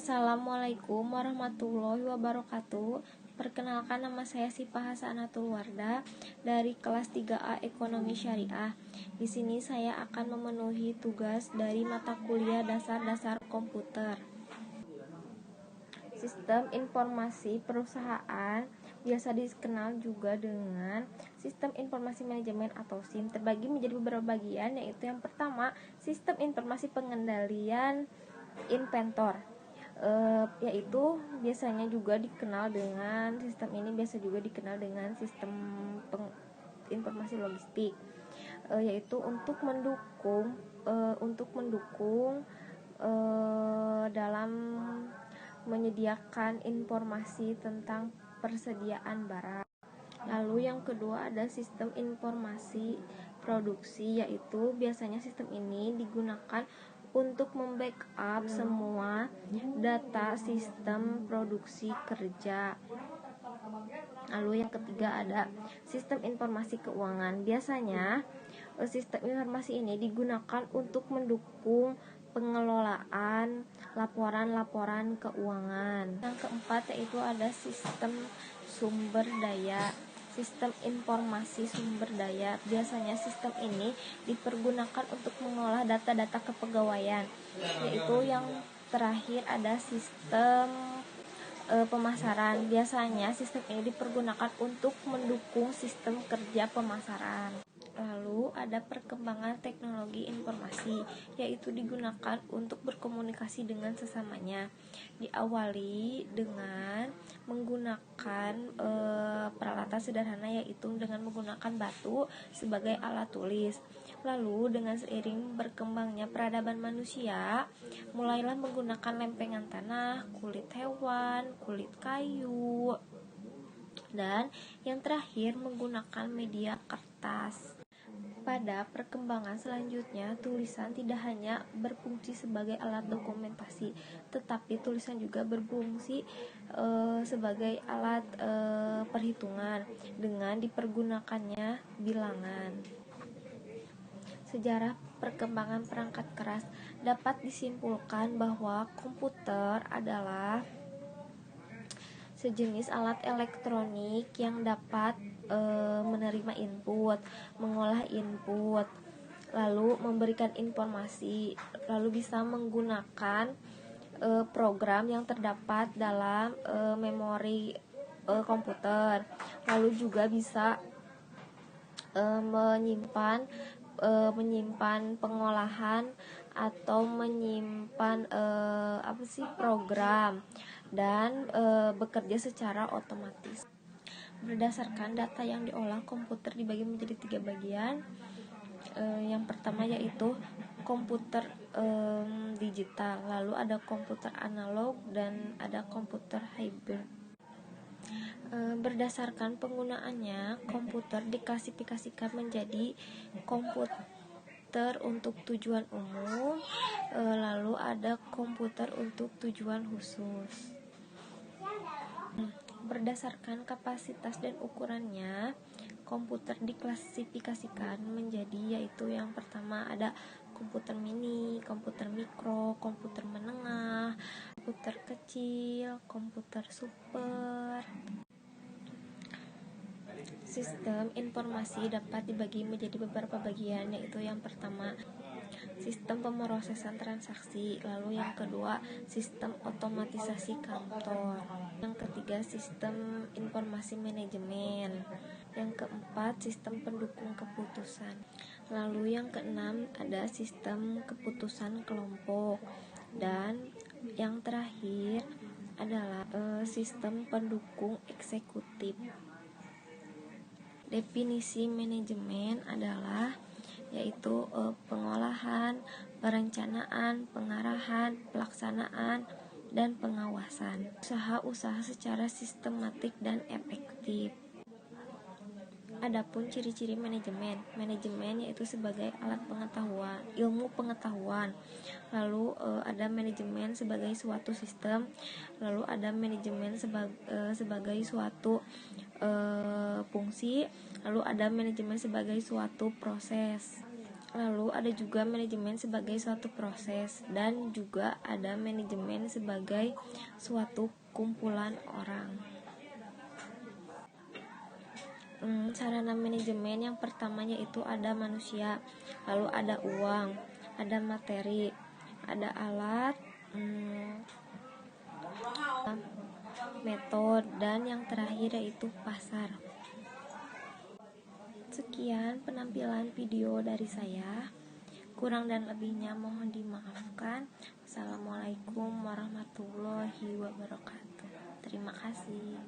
Assalamualaikum warahmatullahi wabarakatuh. Perkenalkan, nama saya Sifah Hasanatul Wardah dari kelas 3A Ekonomi Syariah. Di sini saya akan memenuhi tugas dari mata kuliah dasar-dasar komputer. Sistem informasi perusahaan biasa dikenal juga dengan sistem informasi manajemen atau SIM, terbagi menjadi beberapa bagian, yaitu yang pertama, sistem informasi pengendalian inventor, yaitu biasanya juga dikenal dengan sistem ini biasa juga dikenal dengan sistem informasi logistik, yaitu untuk mendukung dalam menyediakan informasi tentang persediaan barang. Lalu yang kedua ada sistem informasi produksi, yaitu biasanya sistem ini digunakan untuk membackup semua data sistem produksi kerja. Lalu yang ketiga ada sistem informasi keuangan. Biasanya sistem informasi ini digunakan untuk mendukung pengelolaan laporan-laporan keuangan. Yang keempat yaitu ada sistem sumber daya. Sistem informasi sumber daya, biasanya sistem ini dipergunakan untuk mengolah data-data kepegawaian. Yaitu yang terakhir ada sistem pemasaran. Biasanya sistem ini dipergunakan untuk mendukung sistem kerja pemasaran. Lalu ada perkembangan teknologi informasi, yaitu digunakan untuk berkomunikasi dengan sesamanya. Diawali dengan menggunakan peralatan sederhana, yaitu dengan menggunakan batu sebagai alat tulis. Lalu dengan seiring berkembangnya peradaban manusia, mulailah menggunakan lempengan tanah, kulit hewan, kulit kayu, dan yang terakhir menggunakan media kertas. Pada perkembangan selanjutnya, tulisan tidak hanya berfungsi sebagai alat dokumentasi, tetapi tulisan juga berfungsi sebagai alat perhitungan dengan dipergunakannya bilangan. Sejarah perkembangan perangkat keras, dapat disimpulkan bahwa komputer adalah sejenis alat elektronik yang dapat menerima input, mengolah input, lalu memberikan informasi, lalu bisa menggunakan program yang terdapat dalam memori komputer, lalu juga bisa menyimpan pengolahan atau menyimpan program dan bekerja secara otomatis. Berdasarkan data yang diolah, komputer dibagi menjadi 3 bagian. Yang pertama yaitu komputer digital, lalu ada komputer analog dan ada komputer hybrid. Berdasarkan penggunaannya, komputer diklasifikasikan menjadi komputer untuk tujuan umum, lalu ada komputer untuk tujuan khusus. Berdasarkan kapasitas dan ukurannya, komputer diklasifikasikan menjadi, yaitu yang pertama ada komputer mini, komputer mikro, komputer menengah, komputer kecil, komputer super. Sistem informasi dapat dibagi menjadi beberapa bagian, yaitu yang pertama sistem pemrosesan transaksi, lalu yang kedua sistem otomatisasi kantor, yang ketiga sistem informasi manajemen, yang keempat sistem pendukung keputusan, lalu yang keenam ada sistem keputusan kelompok, dan yang terakhir adalah sistem pendukung eksekutif. Definisi manajemen adalah yaitu pengolahan, perencanaan, pengarahan, pelaksanaan, dan pengawasan usaha-usaha secara sistematik dan efektif. Adapun ciri-ciri manajemen yaitu sebagai alat pengetahuan, ilmu pengetahuan. Lalu ada manajemen sebagai suatu sistem, lalu ada manajemen sebagai suatu fungsi, lalu ada manajemen sebagai suatu proses. Lalu ada juga manajemen sebagai suatu proses, dan juga ada manajemen sebagai suatu kumpulan orang. Sarana manajemen yang pertamanya itu ada manusia, lalu ada uang, ada materi, ada alat, metode, dan yang terakhir yaitu pasar. Sekian penampilan video dari saya. Kurang dan lebihnya mohon dimaafkan. Assalamualaikum warahmatullahi wabarakatuh. Terima kasih.